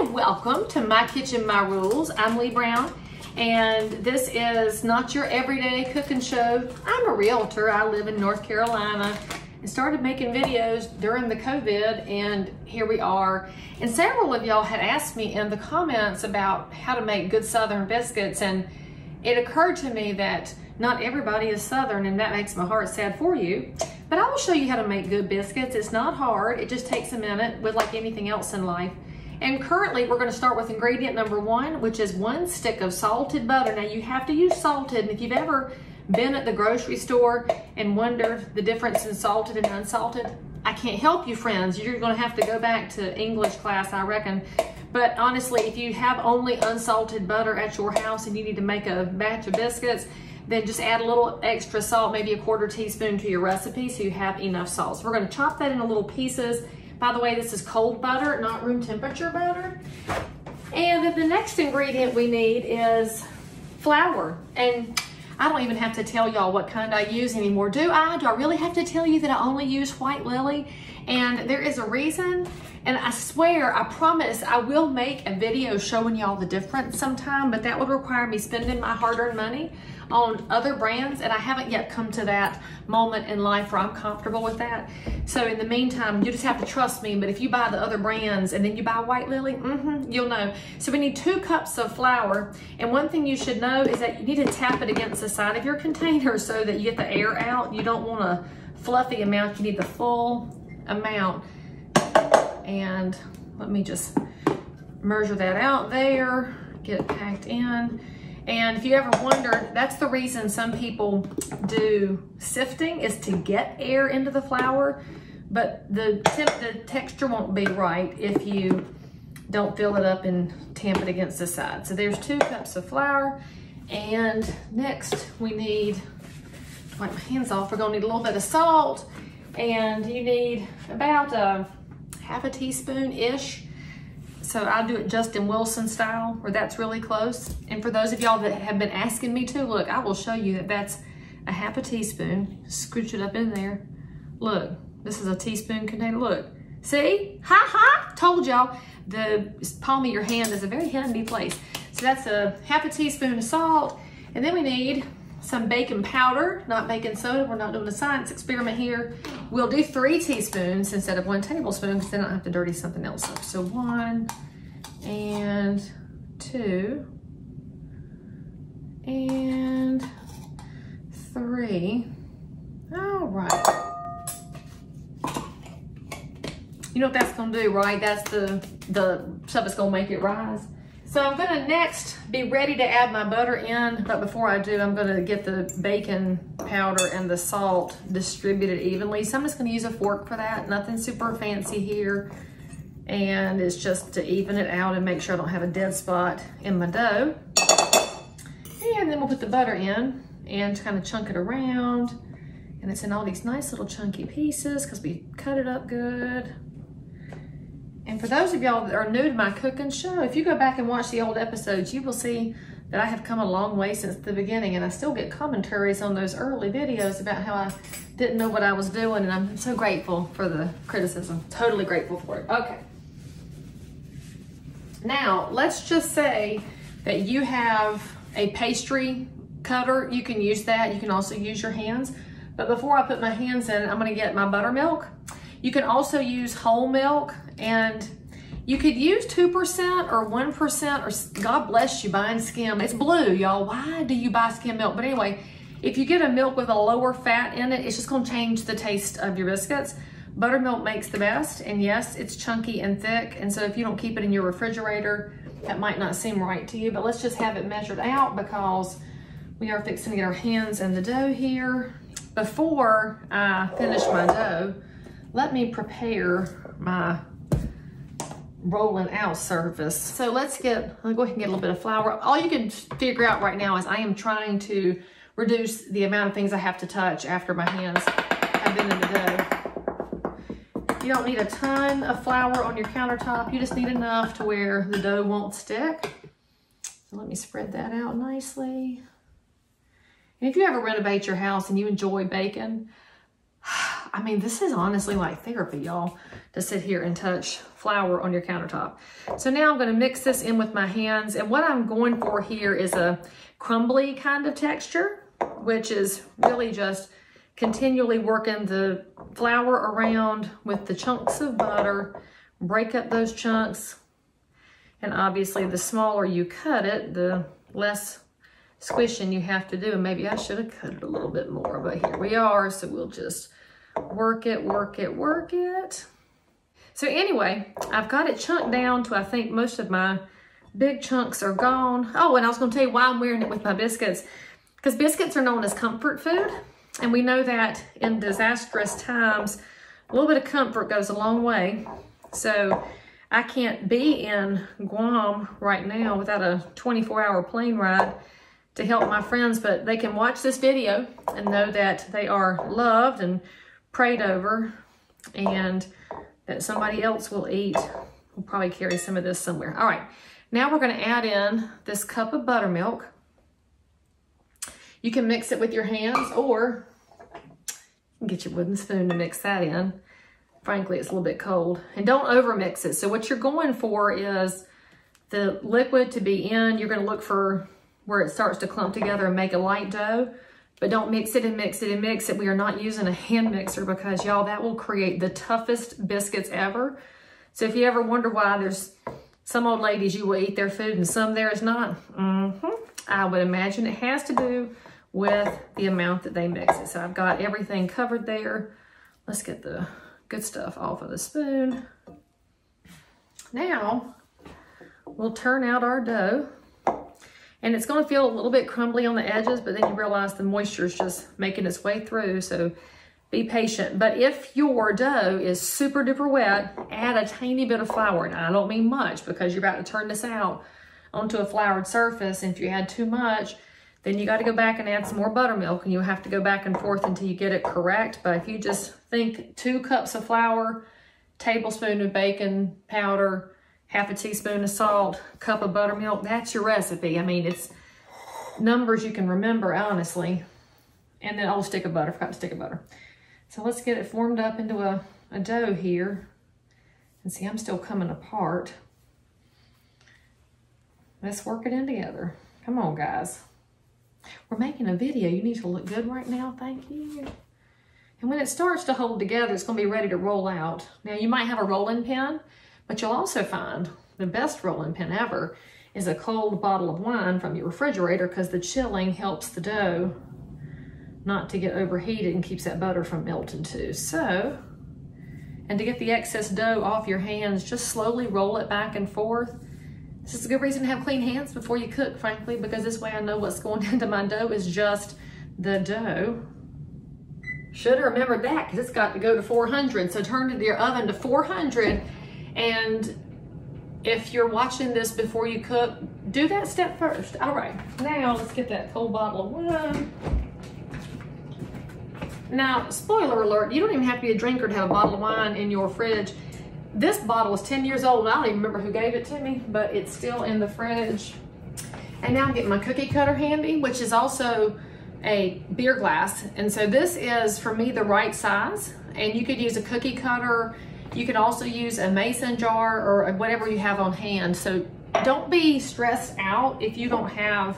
and welcome to My Kitchen, My Rules. I'm Lee Brown, and this is not your everyday cooking show. I'm a realtor. I live in North Carolina and started making videos during the COVID, and here we are. And several of y'all had asked me in the comments about how to make good Southern biscuits, and it occurred to me that not everybody is Southern, and that makes my heart sad for you. But I will show you how to make good biscuits. It's not hard. It just takes a minute, with like anything else in life. And currently we're going to start with ingredient number 1, which is 1 stick of salted butter. Now you have to use salted, and if you've ever been at the grocery store and wondered the difference in salted and unsalted, I can't help you, friends. You're going to have to go back to English class, I reckon. But honestly, if you have only unsalted butter at your house and you need to make a batch of biscuits, then just add a little extra salt, maybe a 1/4 teaspoon to your recipe so you have enough salt. So we're going to chop that into little pieces. By the way, this is cold butter, not room temperature butter. And then the next ingredient we need is flour. And I don't even have to tell y'all what kind I use anymore, do I? Do I really have to tell you that I only use White Lily? And there is a reason, and I swear, I promise, I will make a video showing y'all the difference sometime, but that would require me spending my hard-earned money on other brands, and I haven't yet come to that moment in life where I'm comfortable with that. So in the meantime, you just have to trust me, but if you buy the other brands and then you buy White Lily, you'll know. So we need 2 cups of flour, and one thing you should know is that you need to tap it against the side of your container so that you get the air out. You don't want a fluffy amount, you need the full amount. And let me just measure that out there, get it packed in. And if you ever wondered, that's the reason some people do sifting, is to get air into the flour, but the texture won't be right if you don't fill it up and tamp it against the side. So there's 2 cups of flour. And next we need, wipe my hands off, we're gonna need a little bit of salt, and you need about a 1/2 teaspoon-ish. So I'll do it Justin Wilson style, where that's really close. And for those of y'all that have been asking me to, look, I will show you that that's a 1/2 teaspoon. Scooch it up in there. Look, this is a teaspoon container. Look, see? Ha ha! Told y'all, the palm of your hand is a very handy place. So that's a 1/2 teaspoon of salt. And then we need some baking powder, not baking soda. We're not doing a science experiment here. We'll do 3 teaspoons instead of 1 tablespoon, because then I don't have to dirty something else up. So 1 and 2 and 3. All right. You know what that's gonna do, right? That's the stuff that's gonna make it rise. So I'm gonna next be ready to add my butter in, but before I do, I'm gonna get the baking powder and the salt distributed evenly. So I'm just gonna use a fork for that, nothing super fancy here. And it's just to even it out and make sure I don't have a dead spot in my dough. And then we'll put the butter in and kind of chunk it around. And it's in all these nice little chunky pieces because we cut it up good. And for those of y'all that are new to my cooking show, if you go back and watch the old episodes, you will see that I have come a long way since the beginning, and I still get commentaries on those early videos about how I didn't know what I was doing, and I'm so grateful for the criticism. Totally grateful for it. Okay. Now, let's just say that you have a pastry cutter. You can use that. You can also use your hands. But before I put my hands in, I'm gonna get my buttermilk. You can also use whole milk, and you could use 2% or 1%, or God bless you buying skim. It's blue, y'all. Why do you buy skim milk? But anyway, if you get a milk with a lower fat in it, it's just gonna change the taste of your biscuits. Buttermilk makes the best, and yes, it's chunky and thick, and so if you don't keep it in your refrigerator, that might not seem right to you, but let's just have it measured out because we are fixing to get our hands in the dough here. Before I finish my dough, let me prepare my rolling out surface. So I'll go ahead and get a little bit of flour. All you can figure out right now is I am trying to reduce the amount of things I have to touch after my hands have been in the dough. You don't need a ton of flour on your countertop. You just need enough to where the dough won't stick. So let me spread that out nicely. And if you ever renovate your house and you enjoy baking, I mean, this is honestly like therapy, y'all, to sit here and touch flour on your countertop. So now I'm gonna mix this in with my hands. And what I'm going for here is a crumbly kind of texture, which is really just continually working the flour around with the chunks of butter, break up those chunks. And obviously the smaller you cut it, the less squishing you have to do. And maybe I should have cut it a little bit more, but here we are. So we'll just work it, work it, work it. So anyway, I've got it chunked down to, I think most of my big chunks are gone. Oh, and I was gonna tell you why I'm wearing it with my biscuits, because biscuits are known as comfort food. And we know that in disastrous times, a little bit of comfort goes a long way. So I can't be in Guam right now without a 24-hour plane ride to help my friends, but they can watch this video and know that they are loved and prayed over, and that somebody else will eat. We'll probably carry some of this somewhere. All right, now we're gonna add in this cup of buttermilk. You can mix it with your hands, or you can get your wooden spoon to mix that in. Frankly, it's a little bit cold. And don't over mix it. So what you're going for is the liquid to be in. You're gonna look for where it starts to clump together and make a light dough, but don't mix it and mix it and mix it. We are not using a hand mixer because y'all, that will create the toughest biscuits ever. So if you ever wonder why there's some old ladies, you will eat their food and some there is not, I would imagine it has to do with the amount that they mix it. So I've got everything covered there. Let's get the good stuff off of the spoon. Now we'll turn out our dough, and it's gonna feel a little bit crumbly on the edges, but then you realize the moisture is just making its way through, so be patient. But if your dough is super duper wet, add a tiny bit of flour. And I don't mean much, because you're about to turn this out onto a floured surface, and if you add too much, then you got to go back and add some more buttermilk, and you have to go back and forth until you get it correct. But if you just think 2 cups of flour, tablespoon of baking powder, half a teaspoon of salt, cup of buttermilk, that's your recipe. I mean, it's numbers you can remember, honestly. And then, oh, stick of butter, forgot to stick of butter. So let's get it formed up into a dough here. And see, I'm still coming apart. Let's work it in together. Come on, guys. We're making a video. You need to look good right now. Thank you. And when it starts to hold together, it's going to be ready to roll out. Now, you might have a rolling pin, but you'll also find the best rolling pin ever is a cold bottle of wine from your refrigerator, because the chilling helps the dough not to get overheated and keeps that butter from melting too. So, and to get the excess dough off your hands, just slowly roll it back and forth. This is a good reason to have clean hands before you cook, frankly, because this way I know what's going into my dough is just the dough. Should have remembered that, because it's got to go to 400. So turn your oven to 400. And if you're watching this before you cook, do that step first. All right, now let's get that cold bottle of wine. Now, spoiler alert, you don't even have to be a drinker to have a bottle of wine in your fridge. This bottle is 10 years old. I don't even remember who gave it to me, but it's still in the fridge. And now I'm getting my cookie cutter handy, which is also a beer glass. And so this is, for me, the right size. And you could use a cookie cutter. You could also use a mason jar or whatever you have on hand. So don't be stressed out if you don't have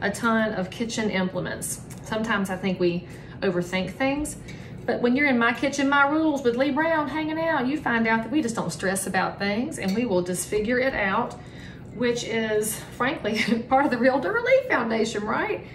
a ton of kitchen implements. Sometimes I think we overthink things. But when you're in My Kitchen, My Rules with Lee Brown hanging out, you find out that we just don't stress about things, and we will just figure it out, which is, frankly, part of the Real Durley Foundation, right?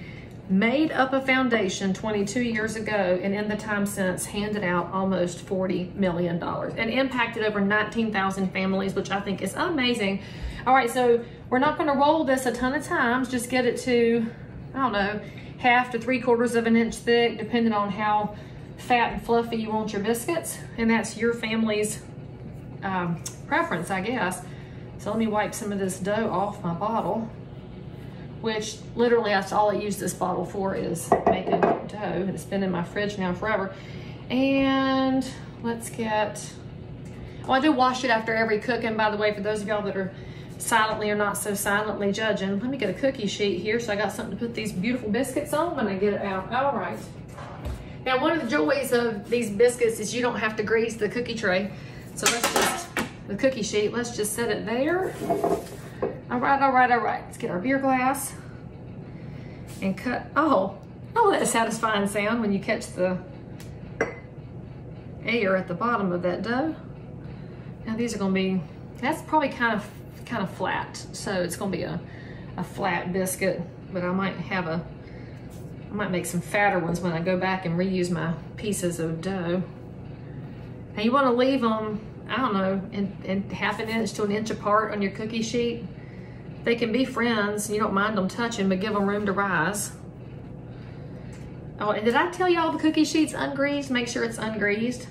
Made up a foundation 22 years ago, and in the time since, handed out almost $40 million and impacted over 19,000 families, which I think is amazing. All right, so we're not gonna roll this a ton of times, just get it to, I don't know, 1/2 to 3/4 of an inch thick, depending on how fat and fluffy you want your biscuits, and that's your family's preference, I guess. So let me wipe some of this dough off my bottle, which literally that's all I use this bottle for, is making dough, and it's been in my fridge now forever. And let's get, oh, I do wash it after every cooking, by the way, for those of y'all that are silently or not so silently judging. Let me get a cookie sheet here so I got something to put these beautiful biscuits on when I get it out. All right. Now, one of the joys of these biscuits is you don't have to grease the cookie tray. So the cookie sheet, let's just set it there. All right, all right, all right. Let's get our beer glass and cut. Oh, that satisfying sound when you catch the air at the bottom of that dough. Now these are gonna be, that's probably kind of flat. So it's gonna be a flat biscuit, but I might make some fatter ones when I go back and reuse my pieces of dough. Now you wanna leave them, I don't know, in half an inch to an inch apart on your cookie sheet. They can be friends, you don't mind them touching, but give them room to rise. Oh, and did I tell y'all the cookie sheet's ungreased? Make sure it's ungreased.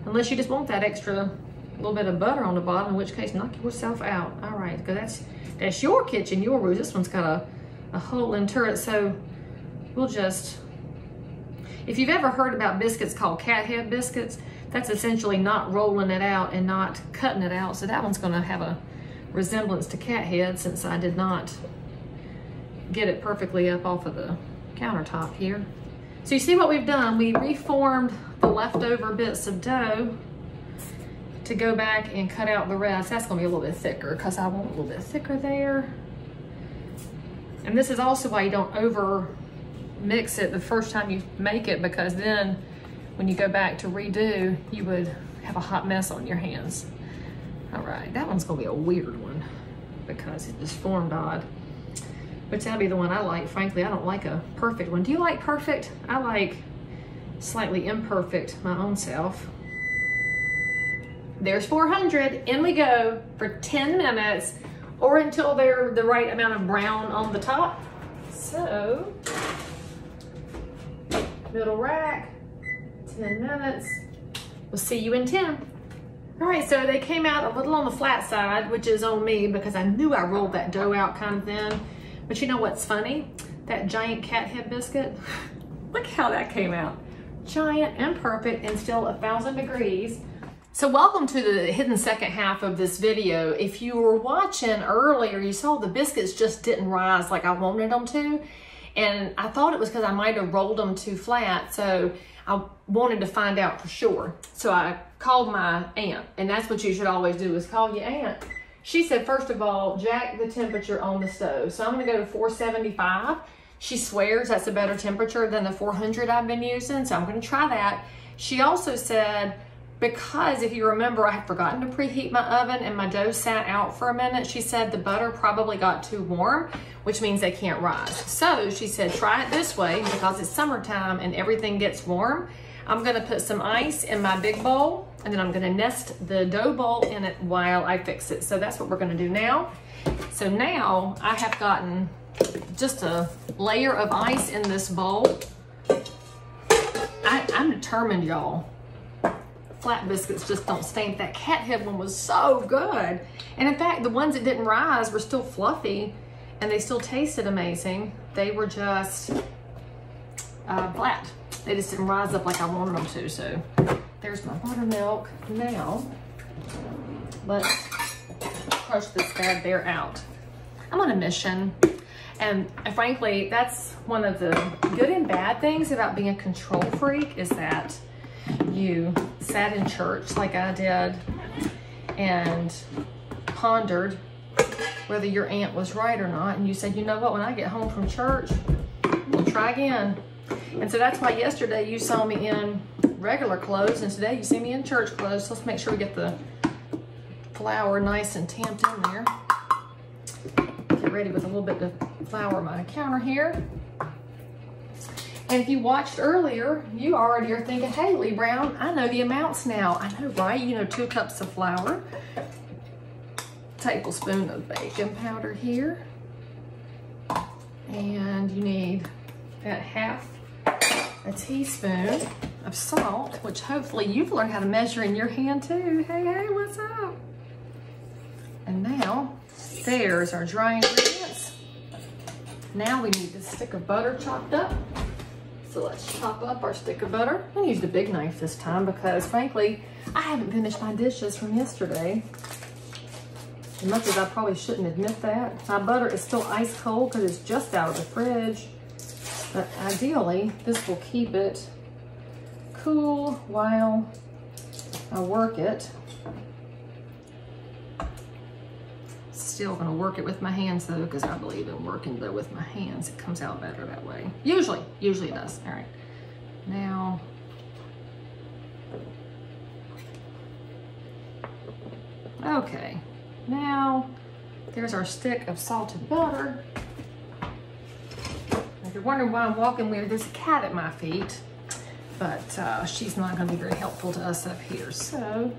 Unless you just want that extra little bit of butter on the bottom, in which case knock yourself out. All right, because that's your kitchen, your rules. This one's got a hole into it, so we'll just, if you've ever heard about biscuits called cat head biscuits, that's essentially not rolling it out and not cutting it out. So that one's gonna have a resemblance to cat head since I did not get it perfectly up off of the countertop here. So you see what we've done? We reformed the leftover bits of dough to go back and cut out the rest. That's gonna be a little bit thicker because I want a little bit thicker there. And this is also why you don't over mix it the first time you make it, because then when you go back to redo, you would have a hot mess on your hands. All right, that one's gonna be a weird one because it just formed odd. But that'll be the one I like. Frankly, I don't like a perfect one. Do you like perfect? I like slightly imperfect my own self. There's 400, in we go for 10 minutes or until they're the right amount of brown on the top. So, middle rack, 10 minutes. We'll see you in 10. All right, so they came out a little on the flat side, which is on me because I knew I rolled that dough out kind of thin. But you know what's funny? That giant cat head biscuit, look how that came out. Giant and perfect and still 1,000 degrees. So welcome to the hidden second half of this video. If you were watching earlier, you saw the biscuits just didn't rise like I wanted them to. And I thought it was because I might have rolled them too flat. So I wanted to find out for sure. So I called my aunt, and that's what you should always do, is call your aunt. She said, first of all, jack the temperature on the stove. So I'm gonna go to 475. She swears that's a better temperature than the 400 I've been using, so I'm gonna try that. She also said, because if you remember, I had forgotten to preheat my oven and my dough sat out for a minute, she said the butter probably got too warm, which means they can't rise. So she said, try it this way, because it's summertime and everything gets warm. I'm gonna put some ice in my big bowl, and then I'm gonna nest the dough bowl in it while I fix it. So that's what we're gonna do now. So now I have gotten just a layer of ice in this bowl. I'm determined, y'all. Flat biscuits just don't stink. That cat head one was so good. And in fact, the ones that didn't rise were still fluffy and they still tasted amazing. They were just flat. They just didn't rise up like I wanted them to. So there's my buttermilk. Now, let's crush this bad bear out. I'm on a mission. And frankly, that's one of the good and bad things about being a control freak, is that you sat in church like I did and pondered whether your aunt was right or not. And you said, you know what, when I get home from church, we'll try again. And so that's why yesterday you saw me in regular clothes and today you see me in church clothes. So let's make sure we get the flour nice and tamped in there. Get ready with a little bit of flour on my counter here. And if you watched earlier, you already are thinking, hey, Lee Brown, I know the amounts now. I know, right? You know, 2 cups of flour, tablespoon of baking powder here. And you need about half a teaspoon of salt, which hopefully you've learned how to measure in your hand too. Hey, hey, what's up? And now, there's our dry ingredients. Now we need this stick of butter chopped up. So let's chop up our stick of butter. I used a big knife this time because frankly, I haven't finished my dishes from yesterday. As much as I probably shouldn't admit that. My butter is still ice cold because it's just out of the fridge. But ideally, this will keep it cool while I work it. Still gonna work it with my hands though, because I believe in working though with my hands. It comes out better that way. Usually it does. All right, now, okay, now there's our stick of salted butter. If you're wondering why I'm walking weird, there's a cat at my feet, but she's not gonna be very helpful to us up here. So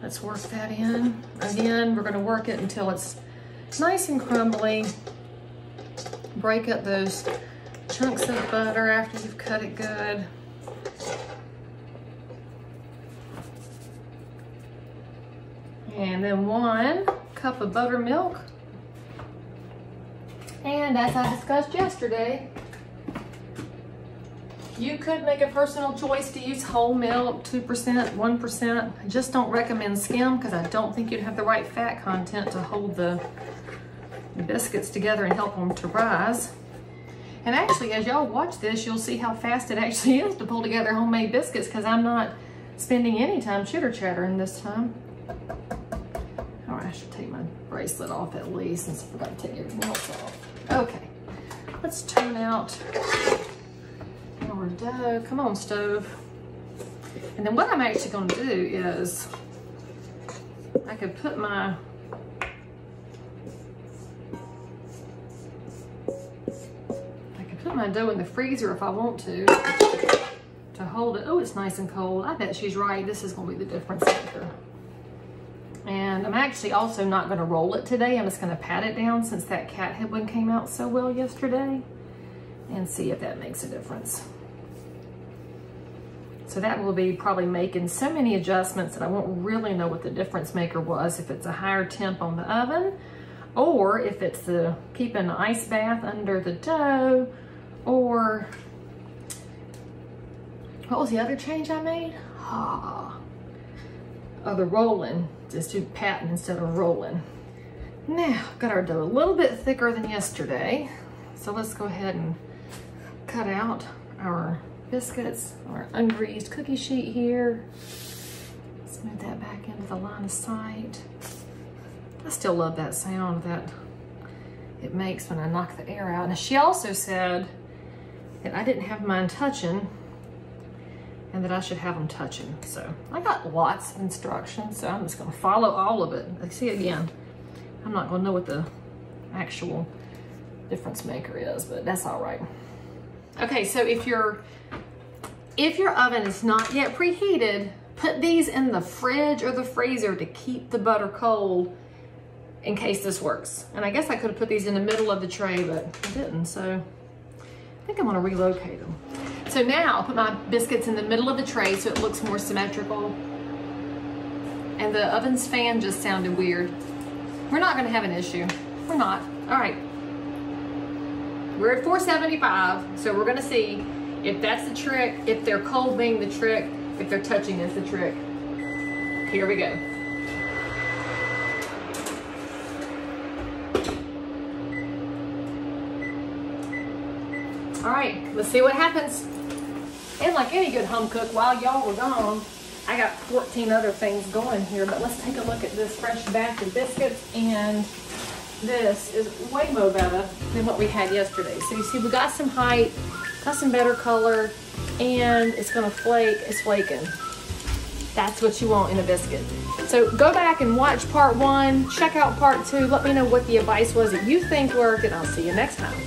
let's work that in. Again, we're gonna work it until it's nice and crumbly. Break up those chunks of butter after you've cut it good. And then 1 cup of buttermilk. And as I discussed yesterday, you could make a personal choice to use whole milk, 2%, 1%. I just don't recommend skim because I don't think you'd have the right fat content to hold the biscuits together and help them to rise. And actually, as y'all watch this, you'll see how fast it actually is to pull together homemade biscuits because I'm not spending any time chitter-chattering this time. All right, I should take my bracelet off at least since I forgot to take everything else off. Okay, let's turn out our dough. Come on, stove. And then what I'm actually going to do is I could put my dough in the freezer if I want to hold it. Oh, it's nice and cold. I bet she's right. This is going to be the difference maker. And I'm actually also not going to roll it today. I'm just going to pat it down since that cat headwind came out so well yesterday and see if that makes a difference. So that will be probably making so many adjustments that I won't really know what the difference maker was, if it's a higher temp on the oven or if it's the keeping an ice bath under the dough, or what was the other change I made? The rolling, just do patting instead of rolling. Now, got our dough a little bit thicker than yesterday. So let's go ahead and cut out our biscuits, our ungreased cookie sheet here. Let's move that back into the line of sight. I still love that sound that it makes when I knock the air out. And she also said that I didn't have mine touching and that I should have them touching. So I got lots of instructions, so I'm just gonna follow all of it. See, again, I'm not gonna know what the actual difference maker is, but that's all right. Okay, so if your oven is not yet preheated, put these in the fridge or the freezer to keep the butter cold in case this works. And I guess I could have put these in the middle of the tray, but I didn't, so I think I'm gonna relocate them. So now I'll put my biscuits in the middle of the tray so it looks more symmetrical. And the oven's fan just sounded weird. We're not gonna have an issue. We're not. All right. We're at 475, so we're gonna see if that's the trick, if they're cold being the trick, if they're touching is the trick. Here we go. All right, let's see what happens. And like any good home cook, while y'all were gone, I got 14 other things going here, but let's take a look at this fresh batch of biscuits, and this is way more better than what we had yesterday. So you see we got some height, got some better color, and it's gonna flake, it's flaking. That's what you want in a biscuit. So go back and watch part 1, check out part 2, let me know what the advice was that you think worked, and I'll see you next time.